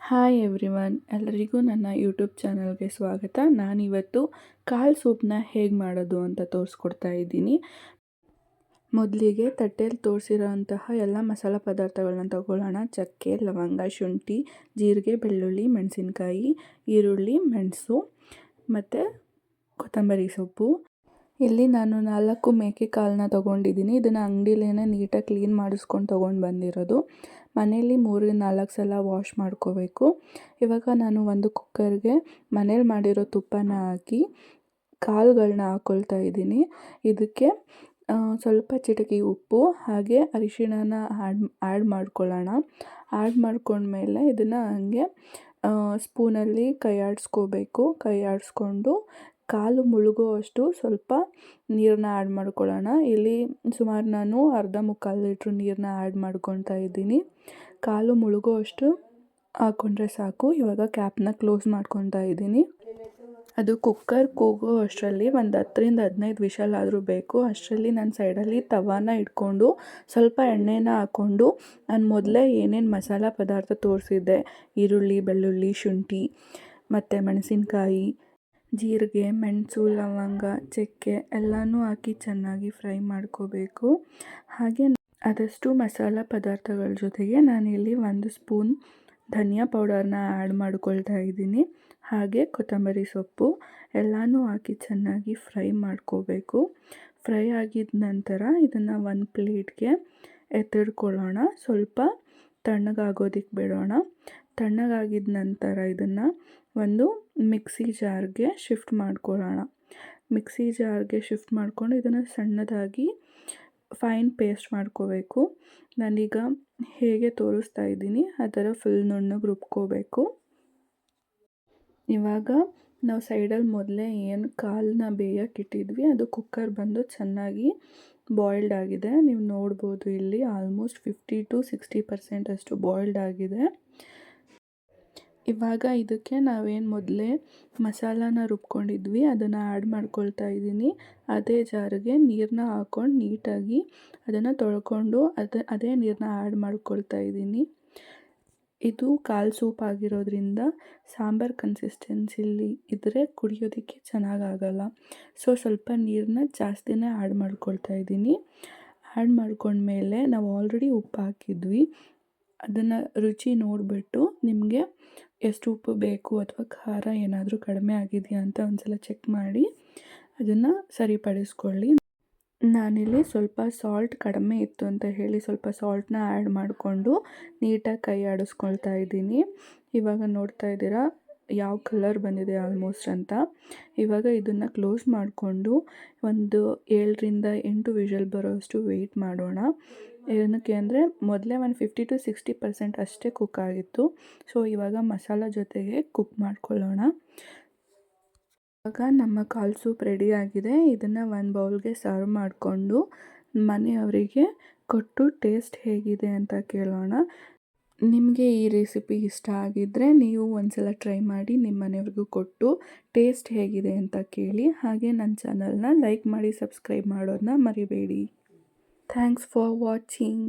Hi everyone, ಎಲ್ಲರಿಗೂ ನನ್ನ YouTube ಚಾನಲ್ಗೆ ಸ್ವಾಗತ. ನಾನಿವತ್ತು ಕಾಳು ಸೂಪ್ನ ಹೇಗೆ ಮಾಡೋದು ಅಂತ ತೋರಿಸ್ಕೊಡ್ತಾ ಇದ್ದೀನಿ. ಮೊದಲಿಗೆ ತಟ್ಟೆಯಲ್ಲಿ ತೋರಿಸಿರೋಂತಹ ಎಲ್ಲ ಮಸಾಲ ಪದಾರ್ಥಗಳನ್ನ ತಗೊಳ್ಳೋಣ. ಚಕ್ಕೆ, ಲವಂಗ, ಶುಂಠಿ, ಜೀರಿಗೆ, ಬೆಳ್ಳುಳ್ಳಿ, ಮೆಣಸಿನ್ಕಾಯಿ, ಈರುಳ್ಳಿ, ಮೆಣಸು ಮತ್ತು ಕೊತ್ತಂಬರಿ ಸೊಪ್ಪು. ಇಲ್ಲಿ ನಾನು 4 ಮೇಕೆ ಕಾಳನ್ನ ತೊಗೊಂಡಿದ್ದೀನಿ. ಇದನ್ನು ಅಂಗಡಿಲೇ ನೀಟಾಗಿ ಕ್ಲೀನ್ ಮಾಡಿಸ್ಕೊಂಡು ತೊಗೊಂಡು ಬಂದಿರೋದು. ಮನೆಯಲ್ಲಿ 3-4 ಸಲ ವಾಶ್ ಮಾಡ್ಕೋಬೇಕು. ಇವಾಗ ನಾನು ಒಂದು ಕುಕ್ಕರ್ಗೆ ಮನೇಲಿ ಮಾಡಿರೋ ತುಪ್ಪನ ಹಾಕಿ ಕಾಳುಗಳನ್ನ ಹಾಕ್ಕೊಳ್ತಾ ಇದ್ದೀನಿ. ಇದಕ್ಕೆ ಸ್ವಲ್ಪ ಚಿಟಿಕೆ ಉಪ್ಪು ಹಾಗೆ ಅರಿಶಿಣನ ಆ್ಯಡ್ ಮಾಡ್ಕೊಳ್ಳೋಣ. ಆ್ಯಡ್ ಮಾಡ್ಕೊಂಡ್ಮೇಲೆ ಇದನ್ನು ಹಂಗೆ ಸ್ಪೂನಲ್ಲಿ ಕೈ ಆಡಿಸ್ಕೊಂಡು ಕಾಲು ಮುಳುಗುವಷ್ಟು ಸ್ವಲ್ಪ ನೀರನ್ನ ಆ್ಯಡ್ ಮಾಡ್ಕೊಳ್ಳೋಣ. ಇಲ್ಲಿ ಸುಮಾರು ನಾನು ಅರ್ಧ-ಮುಕ್ಕಾಲು ಲೀಟ್ರ್ ನೀರನ್ನ ಆ್ಯಡ್ ಮಾಡ್ಕೊತಾ ಇದ್ದೀನಿ. ಕಾಲು ಮುಳುಗುವಷ್ಟು ಹಾಕ್ಕೊಂಡ್ರೆ ಸಾಕು. ಇವಾಗ ಕ್ಯಾಪ್ನ ಕ್ಲೋಸ್ ಮಾಡ್ಕೊತಾ ಇದ್ದೀನಿ. ಅದು ಕುಕ್ಕರ್ ಕೂಗೋ ಅಷ್ಟರಲ್ಲಿ ಒಂದು 10-15 ವಿಷಲ್ ಆದರೂ ಬೇಕು. ಅಷ್ಟರಲ್ಲಿ ನಾನು ಸೈಡಲ್ಲಿ ತವಾನ ಇಟ್ಕೊಂಡು ಸ್ವಲ್ಪ ಎಣ್ಣೆನ ಹಾಕ್ಕೊಂಡು ನಾನು ಮೊದಲೇ ಏನೇನು ಮಸಾಲ ಪದಾರ್ಥ ತೋರಿಸಿದ್ದೆ, ಈರುಳ್ಳಿ, ಬೆಳ್ಳುಳ್ಳಿ, ಶುಂಠಿ ಮತ್ತು ಮೆಣಸಿನ್ಕಾಯಿ, ಜೀರಿಗೆ, ಮೆಣಸು, ಲವಂಗ, ಚಕ್ಕೆ ಎಲ್ಲನೂ ಹಾಕಿ ಚೆನ್ನಾಗಿ ಫ್ರೈ ಮಾಡ್ಕೋಬೇಕು. ಹಾಗೆ ಆದಷ್ಟು ಮಸಾಲ ಪದಾರ್ಥಗಳ ಜೊತೆಗೆ ನಾನಿಲ್ಲಿ 1 ಸ್ಪೂನ್ ಧನಿಯಾ ಪೌಡರ್ನ ಆ್ಯಡ್ ಮಾಡ್ಕೊಳ್ತಾ ಇದ್ದೀನಿ. ಹಾಗೆ ಕೊತ್ತಂಬರಿ ಸೊಪ್ಪು ಎಲ್ಲನೂ ಹಾಕಿ ಚೆನ್ನಾಗಿ ಫ್ರೈ ಮಾಡ್ಕೋಬೇಕು. ಫ್ರೈ ಆಗಿದ ನಂತರ ಇದನ್ನು ಒಂದು ಪ್ಲೇಟ್ಗೆ ಎತ್ತಿಡ್ಕೊಳ್ಳೋಣ. ಸ್ವಲ್ಪ ತಣ್ಣಗಾಗೋದಕ್ಕೆ ಬಿಡೋಣ. ತಣ್ಣಗಾಗಿದ ನಂತರ ಇದನ್ನು ಒಂದು ಮಿಕ್ಸಿ ಜಾರ್ಗೆ ಶಿಫ್ಟ್ ಮಾಡ್ಕೊಳ್ಳೋಣ. ಮಿಕ್ಸಿ ಜಾರ್ಗೆ ಶಿಫ್ಟ್ ಮಾಡಿಕೊಂಡು ಇದನ್ನು ಸಣ್ಣದಾಗಿ ಫೈನ್ ಪೇಸ್ಟ್ ಮಾಡ್ಕೋಬೇಕು. ನಾನೀಗ ಹೇಗೆ ತೋರಿಸ್ತಾ ಇದ್ದೀನಿ ಆ ಥರ ಫುಲ್ ನುಣ್ಣಗೆ ರುಬ್ಕೋಬೇಕು. ಇವಾಗ ನಾವು ಸೈಡಲ್ಲಿ ಮೊದಲೇ ಏನು ಕಾಳನ್ನ ಬೇಯೋಕ್ಕಿಟ್ಟಿದ್ವಿ ಅದು ಕುಕ್ಕರ್ ಬಂದು ಚೆನ್ನಾಗಿ ಬಾಯ್ಲ್ಡ್ ಆಗಿದೆ. ನೀವು ನೋಡ್ಬೋದು ಇಲ್ಲಿ ಆಲ್ಮೋಸ್ಟ್ 50-60% ಅಷ್ಟು ಬಾಯ್ಲ್ಡ್ ಆಗಿದೆ. ಇವಾಗ ಇದಕ್ಕೆ ನಾವೇನು ಮೊದಲೇ ಮಸಾಲಾನ ರುಬ್ಕೊಂಡಿದ್ವಿ ಅದನ್ನು ಆ್ಯಡ್ ಮಾಡ್ಕೊಳ್ತಾ ಇದ್ದೀನಿ. ಅದೇ ಜಾರಿಗೆ ನೀರನ್ನ ಹಾಕ್ಕೊಂಡು ನೀಟಾಗಿ ಅದನ್ನು ತೊಳ್ಕೊಂಡು ಅದೇ ನೀರನ್ನ ಆ್ಯಡ್ ಮಾಡ್ಕೊಳ್ತಾ ಇದ್ದೀನಿ. ಇದು ಕಾಳು ಸೂಪ್ ಆಗಿರೋದ್ರಿಂದ ಸಾಂಬಾರು ಕನ್ಸಿಸ್ಟೆನ್ಸಿಲಿ ಇದ್ದರೆ ಕುಡಿಯೋದಕ್ಕೆ ಚೆನ್ನಾಗಾಗಲ್ಲ. ಸೊ ಸ್ವಲ್ಪ ನೀರನ್ನ ಜಾಸ್ತಿನೇ ಆ್ಯಡ್ ಮಾಡ್ಕೊಳ್ತಾ ಇದ್ದೀನಿ. ಆ್ಯಡ್ ಮಾಡ್ಕೊಂಡ್ಮೇಲೆ ನಾವು ಆಲ್ರೆಡಿ ಉಪ್ಪು ಹಾಕಿದ್ವಿ. ಅದನ್ನು ರುಚಿ ನೋಡಿಬಿಟ್ಟು ನಿಮಗೆ ಎಷ್ಟು ಉಪ್ಪು ಬೇಕು ಅಥವಾ ಖಾರ ಏನಾದರೂ ಕಡಿಮೆ ಆಗಿದೆಯಾ ಅಂತ ಒಂದ್ಸಲ ಚೆಕ್ ಮಾಡಿ ಅದನ್ನು ಸರಿಪಡಿಸ್ಕೊಳ್ಳಿ. ನಾನಿಲ್ಲಿ ಸ್ವಲ್ಪ ಸಾಲ್ಟ್ ಕಡಿಮೆ ಇತ್ತು ಅಂತ ಹೇಳಿ ಸ್ವಲ್ಪ ಸಾಲ್ಟನ್ನ ಆ್ಯಡ್ ಮಾಡಿಕೊಂಡು ನೀಟಾಗಿ ಕೈ ಆಡಿಸ್ಕೊಳ್ತಾ ಇದ್ದೀನಿ. ಇವಾಗ ನೋಡ್ತಾ ಇದ್ದೀರಾ ಯಾವ ಕಲರ್ ಬಂದಿದೆ ಆಲ್ಮೋಸ್ಟ್ ಅಂತ. ಇವಾಗ ಇದನ್ನು ಕ್ಲೋಸ್ ಮಾಡಿಕೊಂಡು ಒಂದು 7-8 ವಿಷಲ್ ಬರೋಷ್ಟು ವೆಯ್ಟ್ ಮಾಡೋಣ. ಏನಕ್ಕೆ ಅಂದರೆ ಮೊದಲೇ ಒಂದು 50-60% ಅಷ್ಟೇ ಕುಕ್ ಆಗಿತ್ತು. ಸೊ ಇವಾಗ ಮಸಾಲ ಜೊತೆಗೆ ಕುಕ್ ಮಾಡ್ಕೊಳ್ಳೋಣ. ಇವಾಗ ನಮ್ಮ ಕಾಳು ಸೂಪ್ ರೆಡಿ ಆಗಿದೆ. ಇದನ್ನು ಒಂದು ಬೌಲ್ಗೆ ಸರ್ವ್ ಮಾಡಿಕೊಂಡು ಮನೆಯವರಿಗೆ ಕೊಟ್ಟು ಟೇಸ್ಟ್ ಹೇಗಿದೆ ಅಂತ ಕೇಳೋಣ. ನಿಮಗೆ ಈ ರೆಸಿಪಿ ಇಷ್ಟ ಆಗಿದ್ದರೆ ನೀವು ಒಂದ್ಸಲ ಟ್ರೈ ಮಾಡಿ ನಿಮ್ಮ ಮನೆಯವ್ರಿಗೂ ಕೊಟ್ಟು ಟೇಸ್ಟ್ ಹೇಗಿದೆ ಅಂತ ಕೇಳಿ. ಹಾಗೆ ನನ್ನ ಚಾನಲ್ನ ಲೈಕ್ ಮಾಡಿ ಸಬ್ಸ್ಕ್ರೈಬ್ ಮಾಡೋದನ್ನ ಮರಿಬೇಡಿ. Thanks for watching.